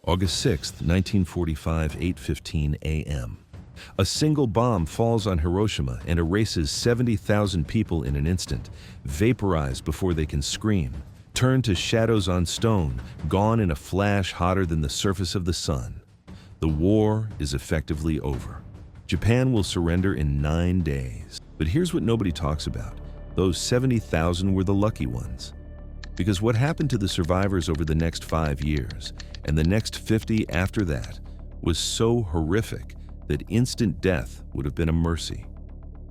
August 6, 1945, 8:15 a.m. A single bomb falls on Hiroshima and erases 70,000 people in an instant, vaporized before they can scream, turned to shadows on stone, gone in a flash hotter than the surface of the sun. The war is effectively over. Japan will surrender in 9 days. But here's what nobody talks about. Those 70,000 were the lucky ones. Because what happened to the survivors over the next 5 years, and the next 50 after that, was so horrific that instant death would have been a mercy.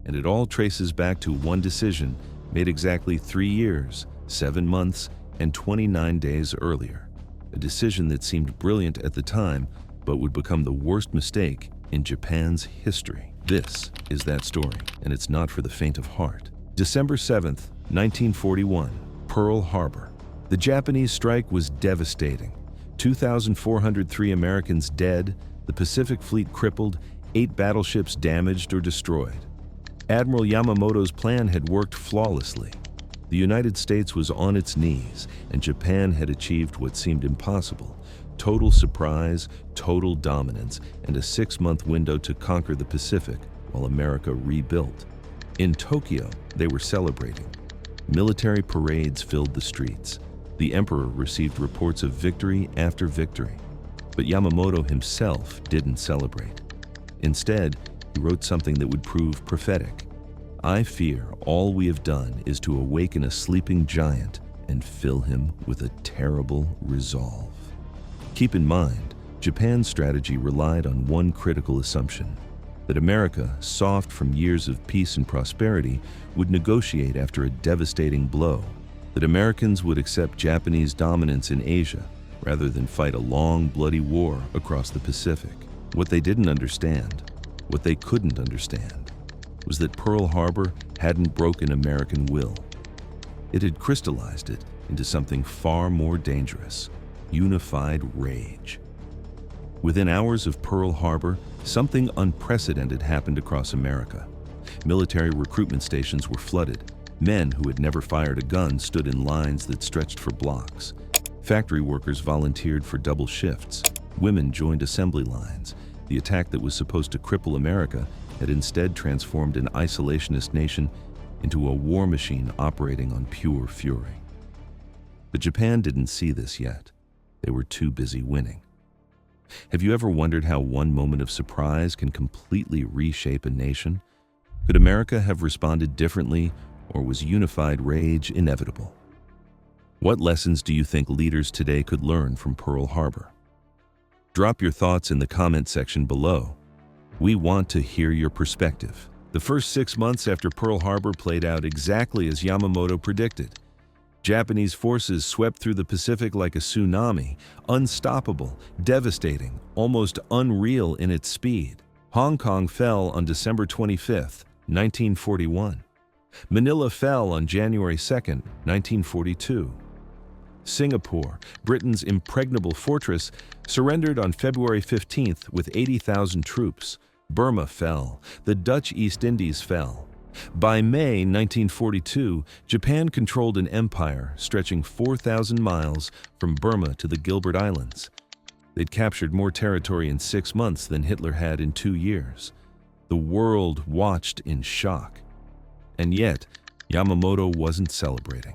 And it all traces back to one decision made exactly 3 years, 7 months, and 29 days earlier. A decision that seemed brilliant at the time, but would become the worst mistake in Japan's history. This is that story, and it's not for the faint of heart. December 7th, 1941, Pearl Harbor. The Japanese strike was devastating. 2,403 Americans dead, the Pacific Fleet crippled, 8 battleships damaged or destroyed. Admiral Yamamoto's plan had worked flawlessly. The United States was on its knees, and Japan had achieved what seemed impossible: total surprise, total dominance, and a 6-month window to conquer the Pacific while America rebuilt. In Tokyo, they were celebrating. Military parades filled the streets. The emperor received reports of victory after victory. But Yamamoto himself didn't celebrate. Instead, he wrote something that would prove prophetic. "I fear all we have done is to awaken a sleeping giant and fill him with a terrible resolve." Keep in mind, Japan's strategy relied on one critical assumption: that America, soft from years of peace and prosperity, would negotiate after a devastating blow, that Americans would accept Japanese dominance in Asia rather than fight a long, bloody war across the Pacific. What they didn't understand, what they couldn't understand, was that Pearl Harbor hadn't broken American will. It had crystallized it into something far more dangerous: unified rage. Within hours of Pearl Harbor, something unprecedented happened across America. Military recruitment stations were flooded. Men who had never fired a gun stood in lines that stretched for blocks. Factory workers volunteered for double shifts. Women joined assembly lines. The attack that was supposed to cripple America had instead transformed an isolationist nation into a war machine operating on pure fury. But Japan didn't see this yet. They were too busy winning. Have you ever wondered how one moment of surprise can completely reshape a nation? Could America have responded differently, or was unified rage inevitable? What lessons do you think leaders today could learn from Pearl Harbor? Drop your thoughts in the comment section below. We want to hear your perspective. The first 6 months after Pearl Harbor played out exactly as Yamamoto predicted. Japanese forces swept through the Pacific like a tsunami, unstoppable, devastating, almost unreal in its speed. Hong Kong fell on December 25, 1941. Manila fell on January 2, 1942. Singapore, Britain's impregnable fortress, surrendered on February 15th with 80,000 troops. Burma fell. The Dutch East Indies fell. By May 1942, Japan controlled an empire stretching 4,000 miles from Burma to the Gilbert Islands. They'd captured more territory in 6 months than Hitler had in 2 years. The world watched in shock. And yet, Yamamoto wasn't celebrating.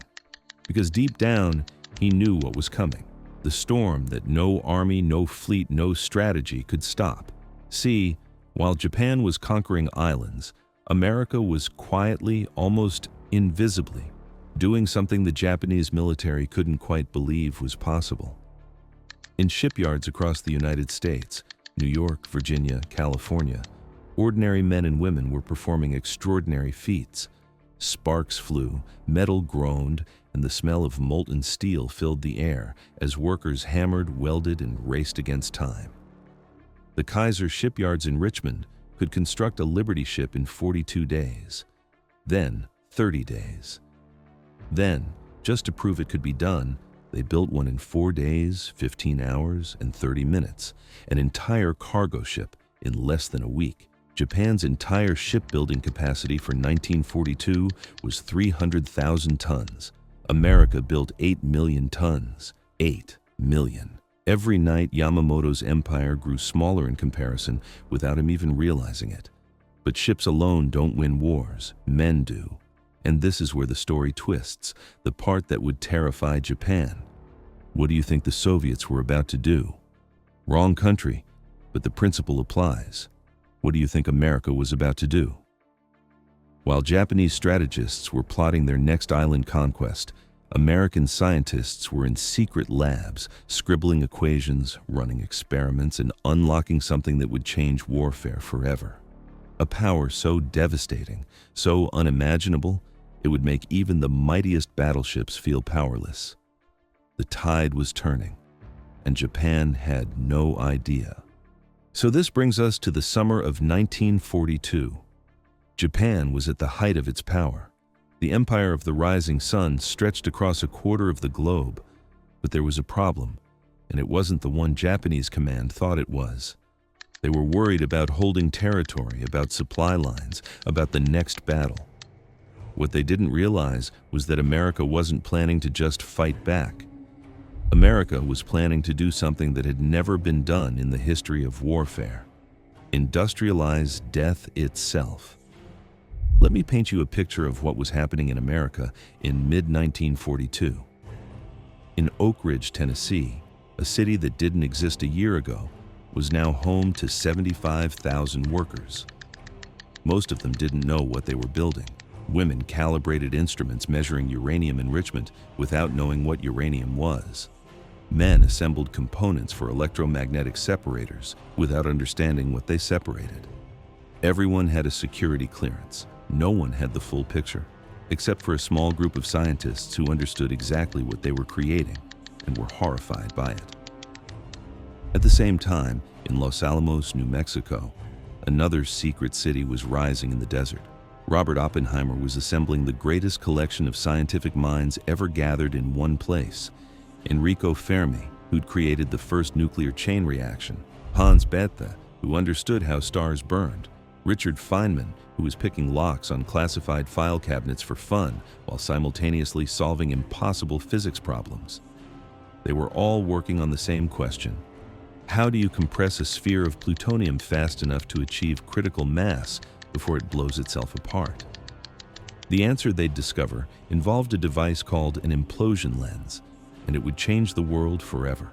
Because deep down, he knew what was coming. The storm that no army, no fleet, no strategy could stop. See, while Japan was conquering islands, America was quietly, almost invisibly, doing something the Japanese military couldn't quite believe was possible. In shipyards across the United States, New York, Virginia, California, ordinary men and women were performing extraordinary feats. Sparks flew, metal groaned, and the smell of molten steel filled the air as workers hammered, welded, and raced against time. The Kaiser shipyards in Richmond could construct a Liberty ship in 42 days, then 30 days. Then, just to prove it could be done, they built one in 4 days, 15 hours, and 30 minutes, an entire cargo ship in less than a week. Japan's entire shipbuilding capacity for 1942 was 300,000 tons. America built 8 million tons. 8 million. Every night, Yamamoto's empire grew smaller in comparison without him even realizing it. But ships alone don't win wars, men do. And this is where the story twists, the part that would terrify Japan. What do you think the Soviets were about to do? Wrong country, but the principle applies. What do you think America was about to do? While Japanese strategists were plotting their next island conquest, American scientists were in secret labs, scribbling equations, running experiments, and unlocking something that would change warfare forever. A power so devastating, so unimaginable, it would make even the mightiest battleships feel powerless. The tide was turning, and Japan had no idea. So this brings us to the summer of 1942. Japan was at the height of its power. The empire of the rising sun stretched across a quarter of the globe, but there was a problem, and it wasn't the one Japanese command thought it was. They were worried about holding territory, about supply lines, about the next battle. What they didn't realize was that America wasn't planning to just fight back. America was planning to do something that had never been done in the history of warfare: industrialize death itself. Let me paint you a picture of what was happening in America in mid-1942. In Oak Ridge, Tennessee, a city that didn't exist a year ago, was now home to 75,000 workers. Most of them didn't know what they were building. Women calibrated instruments measuring uranium enrichment without knowing what uranium was. Men assembled components for electromagnetic separators without understanding what they separated. Everyone had a security clearance. No one had the full picture, except for a small group of scientists who understood exactly what they were creating and were horrified by it. At the same time, in Los Alamos, New Mexico, another secret city was rising in the desert. Robert Oppenheimer was assembling the greatest collection of scientific minds ever gathered in one place. Enrico Fermi, who'd created the first nuclear chain reaction. Hans Bethe, who understood how stars burned. Richard Feynman, who was picking locks on classified file cabinets for fun while simultaneously solving impossible physics problems. They were all working on the same question: how do you compress a sphere of plutonium fast enough to achieve critical mass before it blows itself apart? The answer they'd discover involved a device called an implosion lens, and it would change the world forever.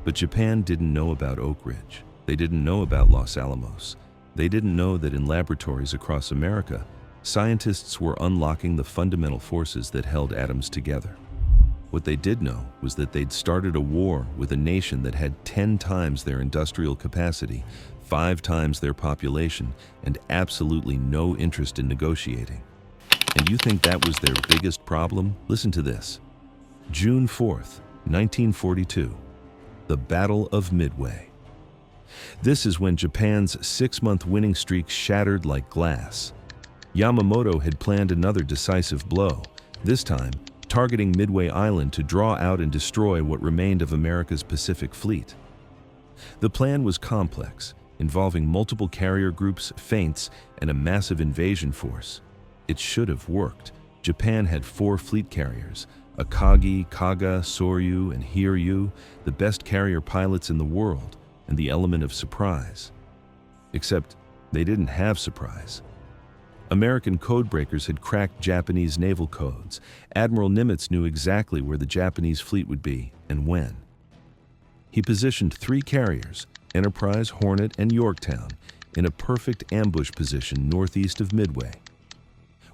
But Japan didn't know about Oak Ridge. They didn't know about Los Alamos. They didn't know that in laboratories across America, scientists were unlocking the fundamental forces that held atoms together. What they did know was that they'd started a war with a nation that had 10 times their industrial capacity, 5 times their population, and absolutely no interest in negotiating. And you think that was their biggest problem? Listen to this. June 4th, 1942, the Battle of Midway. This is when Japan's 6-month winning streak shattered like glass. Yamamoto had planned another decisive blow, this time targeting Midway Island to draw out and destroy what remained of America's Pacific Fleet. The plan was complex, involving multiple carrier groups, feints, and a massive invasion force. It should have worked. Japan had 4 fleet carriers: Akagi, Kaga, Soryu, and Hiryu, the best carrier pilots in the world, and the element of surprise. Except they didn't have surprise. American codebreakers had cracked Japanese naval codes. Admiral Nimitz knew exactly where the Japanese fleet would be and when. He positioned 3 carriers, Enterprise, Hornet, and Yorktown, in a perfect ambush position northeast of Midway.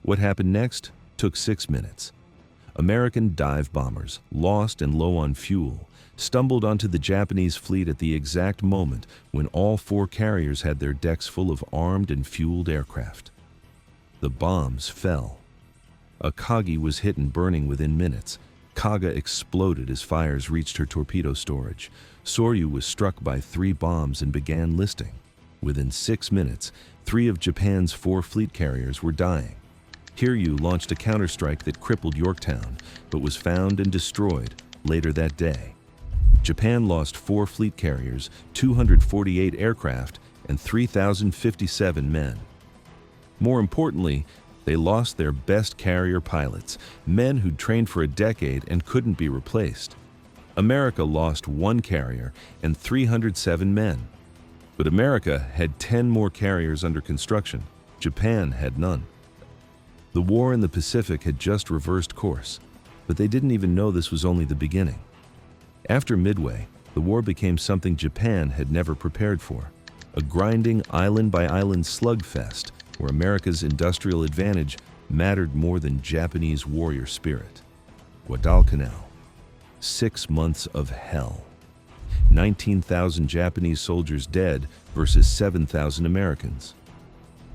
What happened next took 6 minutes. American dive bombers, lost and low on fuel, stumbled onto the Japanese fleet at the exact moment when all 4 carriers had their decks full of armed and fueled aircraft. The bombs fell. Akagi was hit and burning within minutes. Kaga exploded as fires reached her torpedo storage. Soryu was struck by 3 bombs and began listing. Within 6 minutes, 3 of Japan's 4 fleet carriers were dying. Hiryu launched a counterstrike that crippled Yorktown, but was found and destroyed later that day. Japan lost 4 fleet carriers, 248 aircraft, and 3,057 men. More importantly, they lost their best carrier pilots, men who'd trained for a decade and couldn't be replaced. America lost 1 carrier and 307 men. But America had 10 more carriers under construction. Japan had none. The war in the Pacific had just reversed course, but they didn't even know this was only the beginning. After Midway, the war became something Japan had never prepared for, a grinding island-by-island slugfest where America's industrial advantage mattered more than Japanese warrior spirit. Guadalcanal. 6 months of hell. 19,000 Japanese soldiers dead versus 7,000 Americans.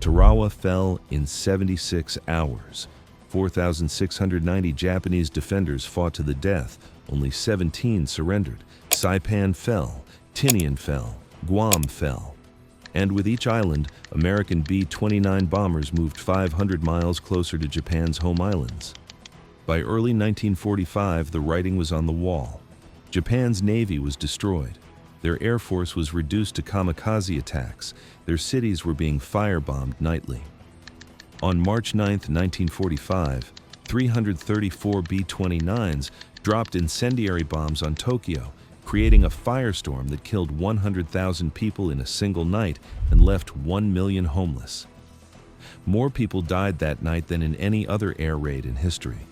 Tarawa fell in 76 hours. 4,690 Japanese defenders fought to the death. Only 17 surrendered. Saipan fell. Tinian fell. Guam fell. And with each island, American B-29 bombers moved 500 miles closer to Japan's home islands. By early 1945, the writing was on the wall. Japan's navy was destroyed. Their air force was reduced to kamikaze attacks. Their cities were being firebombed nightly. On March 9, 1945, 334 B-29s dropped incendiary bombs on Tokyo, creating a firestorm that killed 100,000 people in a single night and left 1 million homeless. More people died that night than in any other air raid in history.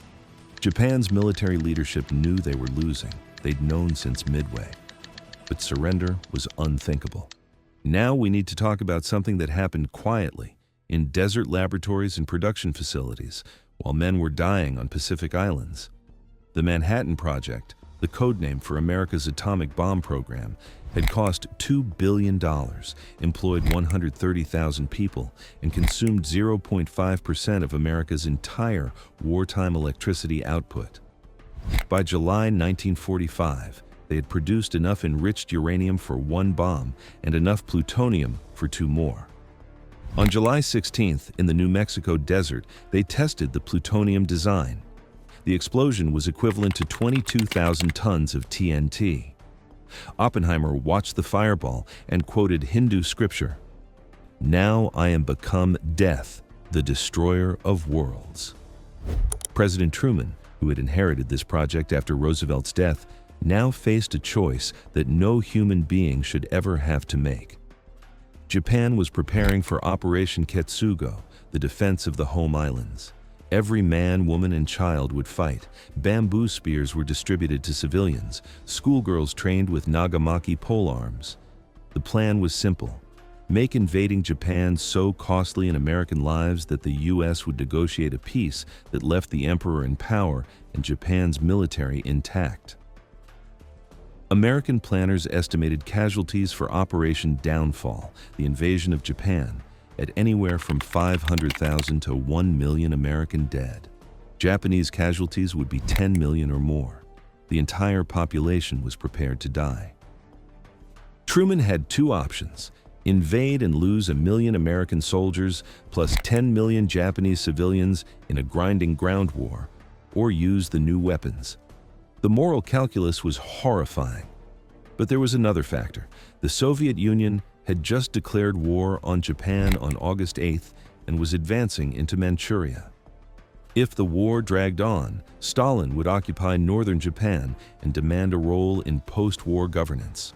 Japan's military leadership knew they were losing. They'd known since Midway. But surrender was unthinkable. Now we need to talk about something that happened quietly, in desert laboratories and production facilities, while men were dying on Pacific islands. The Manhattan Project, the codename for America's atomic bomb program, had cost $2 billion, employed 130,000 people, and consumed 0.5% of America's entire wartime electricity output. By July 1945, they had produced enough enriched uranium for 1 bomb and enough plutonium for 2 more. On July 16th, in the New Mexico desert, they tested the plutonium design. The explosion was equivalent to 22,000 tons of TNT. Oppenheimer watched the fireball and quoted Hindu scripture, "Now I am become death, the destroyer of worlds." President Truman, who had inherited this project after Roosevelt's death, now faced a choice that no human being should ever have to make. Japan was preparing for Operation Ketsugo, the defense of the home islands. Every man, woman, and child would fight. Bamboo spears were distributed to civilians. Schoolgirls trained with nagamaki polearms. The plan was simple. Make invading Japan so costly in American lives that the U.S. would negotiate a peace that left the emperor in power and Japan's military intact. American planners estimated casualties for Operation Downfall, the invasion of Japan, at anywhere from 500,000 to 1 million American dead. Japanese casualties would be 10 million or more. The entire population was prepared to die. Truman had 2 options: invade and lose 1 million American soldiers plus 10 million Japanese civilians in a grinding ground war, or use the new weapons. The moral calculus was horrifying. But there was another factor. The Soviet Union had just declared war on Japan on August 8th and was advancing into Manchuria. If the war dragged on, Stalin would occupy northern Japan and demand a role in post-war governance.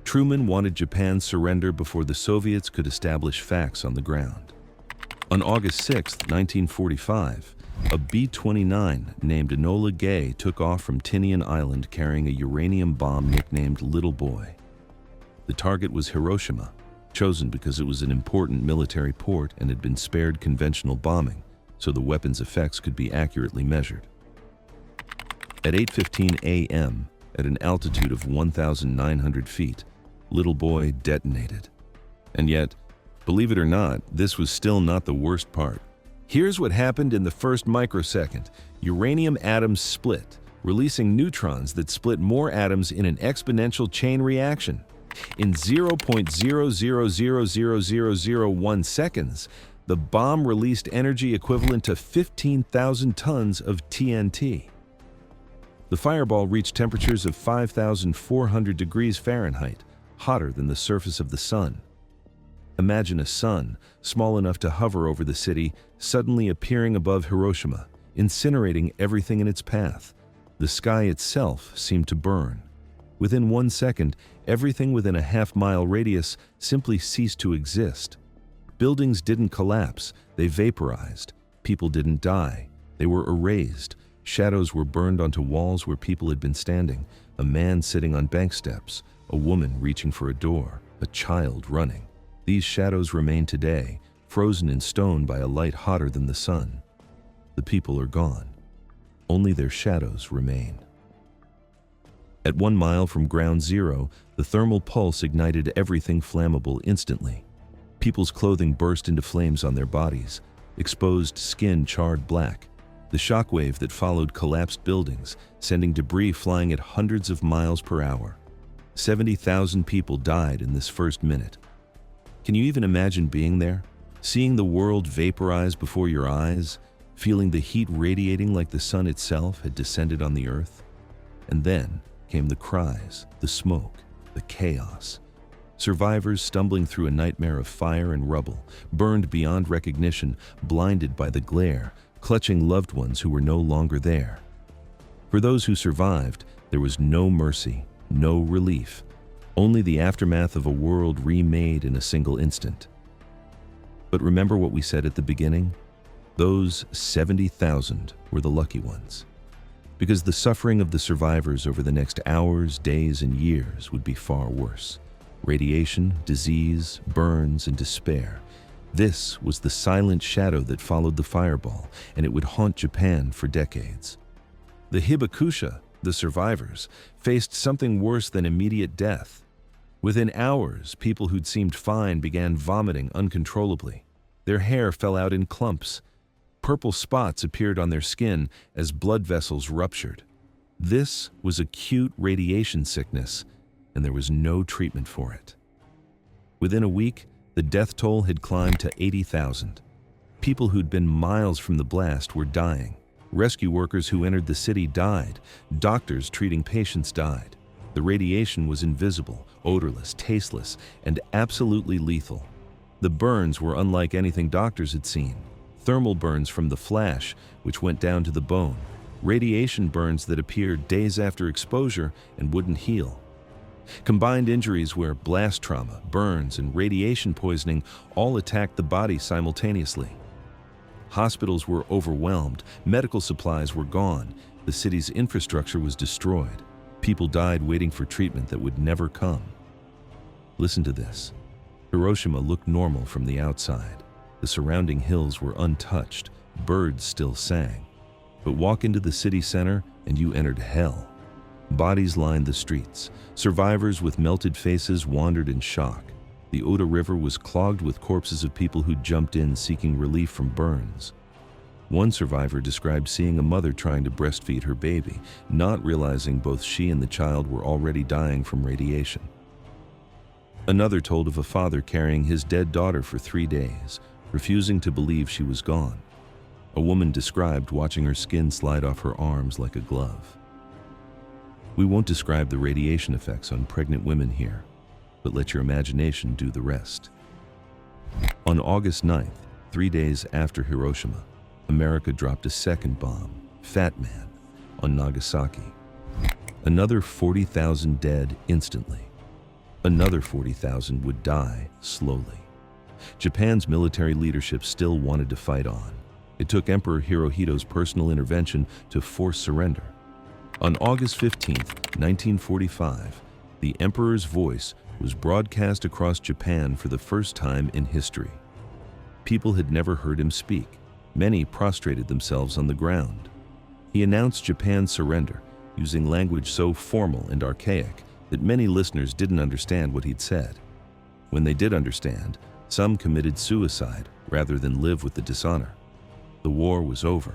Truman wanted Japan's surrender before the Soviets could establish facts on the ground. On August 6, 1945, a B-29 named Enola Gay took off from Tinian Island carrying a uranium bomb nicknamed Little Boy. The target was Hiroshima, chosen because it was an important military port and had been spared conventional bombing, so the weapon's effects could be accurately measured. At 8:15 a.m., at an altitude of 1,900 feet, Little Boy detonated. And yet, believe it or not, this was still not the worst part. Here's what happened in the first microsecond. Uranium atoms split, releasing neutrons that split more atoms in an exponential chain reaction. In 0.000001 seconds, the bomb released energy equivalent to 15,000 tons of TNT. The fireball reached temperatures of 5,400 degrees Fahrenheit, hotter than the surface of the sun. Imagine a sun, small enough to hover over the city, suddenly appearing above Hiroshima, incinerating everything in its path. The sky itself seemed to burn. Within 1 second, everything within a half-mile radius simply ceased to exist. Buildings didn't collapse, they vaporized. People didn't die, they were erased. Shadows were burned onto walls where people had been standing, a man sitting on bank steps, a woman reaching for a door, a child running. These shadows remain today, frozen in stone by a light hotter than the sun. The people are gone. Only their shadows remain. At 1 mile from ground zero, the thermal pulse ignited everything flammable instantly. People's clothing burst into flames on their bodies, exposed skin charred black. The shockwave that followed collapsed buildings, sending debris flying at hundreds of miles per hour. 70,000 people died in this first minute. Can you even imagine being there? Seeing the world vaporize before your eyes, feeling the heat radiating like the sun itself had descended on the earth? And then came the cries, the smoke, the chaos. Survivors stumbling through a nightmare of fire and rubble, burned beyond recognition, blinded by the glare, clutching loved ones who were no longer there. For those who survived, there was no mercy, no relief, only the aftermath of a world remade in a single instant. But remember what we said at the beginning? Those 70,000 were the lucky ones. Because the suffering of the survivors over the next hours, days, and years would be far worse. Radiation, disease, burns, and despair. This was the silent shadow that followed the fireball, and it would haunt Japan for decades. The Hibakusha, the survivors, faced something worse than immediate death. Within hours, people who'd seemed fine began vomiting uncontrollably. Their hair fell out in clumps. Purple spots appeared on their skin as blood vessels ruptured. This was acute radiation sickness, and there was no treatment for it. Within a week, the death toll had climbed to 80,000. People who'd been miles from the blast were dying. Rescue workers who entered the city died. Doctors treating patients died. The radiation was invisible, odorless, tasteless, and absolutely lethal. The burns were unlike anything doctors had seen. Thermal burns from the flash, which went down to the bone. Radiation burns that appeared days after exposure and wouldn't heal. Combined injuries where blast trauma, burns, and radiation poisoning all attacked the body simultaneously. Hospitals were overwhelmed, medical supplies were gone, the city's infrastructure was destroyed. People died waiting for treatment that would never come. Listen to this. Hiroshima looked normal from the outside. The surrounding hills were untouched, birds still sang. But walk into the city center and you entered hell. Bodies lined the streets. Survivors with melted faces wandered in shock. The Oda River was clogged with corpses of people who jumped in seeking relief from burns. One survivor described seeing a mother trying to breastfeed her baby, not realizing both she and the child were already dying from radiation. Another told of a father carrying his dead daughter for 3 days, refusing to believe she was gone. A woman described watching her skin slide off her arms like a glove. We won't describe the radiation effects on pregnant women here, but let your imagination do the rest. On August 9th, 3 days after Hiroshima, America dropped a second bomb, Fat Man, on Nagasaki. Another 40,000 dead instantly. Another 40,000 would die slowly. Japan's military leadership still wanted to fight on. It took Emperor Hirohito's personal intervention to force surrender. On August 15, 1945, the Emperor's voice was broadcast across Japan for the first time in history. People had never heard him speak. Many prostrated themselves on the ground. He announced Japan's surrender, using language so formal and archaic that many listeners didn't understand what he'd said. When they did understand, some committed suicide rather than live with the dishonor. The war was over.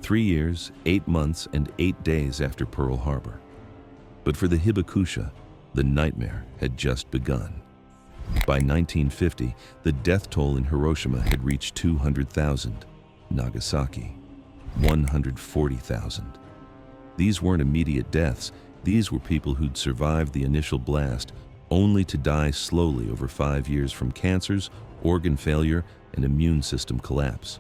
3 years, 8 months, and 8 days after Pearl Harbor. But for the Hibakusha, the nightmare had just begun. By 1950, the death toll in Hiroshima had reached 200,000, Nagasaki, 140,000. These weren't immediate deaths. These were people who'd survived the initial blast, only to die slowly over 5 years from cancers, organ failure, and immune system collapse.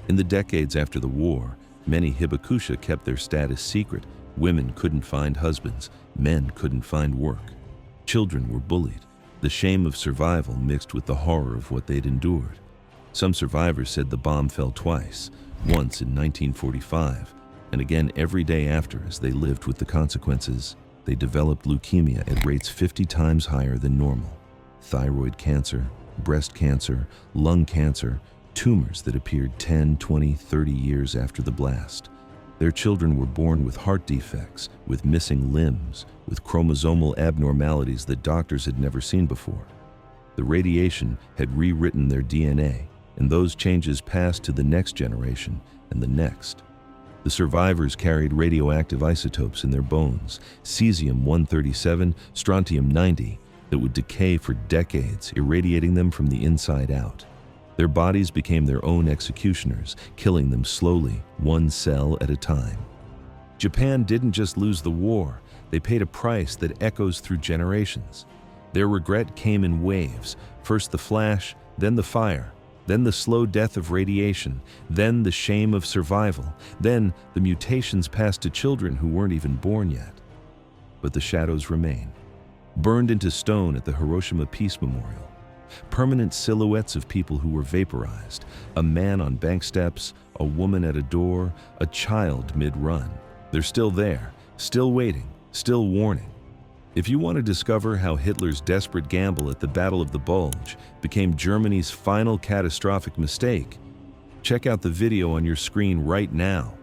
In the decades after the war, many Hibakusha kept their status secret, Women couldn't find husbands, men couldn't find work. Children were bullied, the shame of survival mixed with the horror of what they'd endured. Some survivors said the bomb fell twice, once in 1945, and again every day after as they lived with the consequences. They developed leukemia at rates 50 times higher than normal. Thyroid cancer, breast cancer, lung cancer, tumors that appeared 10, 20, 30 years after the blast. Their children were born with heart defects, with missing limbs, with chromosomal abnormalities that doctors had never seen before. The radiation had rewritten their DNA, and those changes passed to the next generation and the next. The survivors carried radioactive isotopes in their bones, cesium-137, strontium-90, that would decay for decades, irradiating them from the inside out. Their bodies became their own executioners, killing them slowly, one cell at a time. Japan didn't just lose the war, they paid a price that echoes through generations. Their regret came in waves, first the flash, then the fire, then the slow death of radiation, then the shame of survival, then the mutations passed to children who weren't even born yet. But the shadows remain, burned into stone at the Hiroshima Peace Memorial. Permanent silhouettes of people who were vaporized, a man on bank steps, a woman at a door, a child mid-run. They're still there, still waiting, still warning. If you want to discover how Hitler's desperate gamble at the Battle of the Bulge became Germany's final catastrophic mistake, check out the video on your screen right now.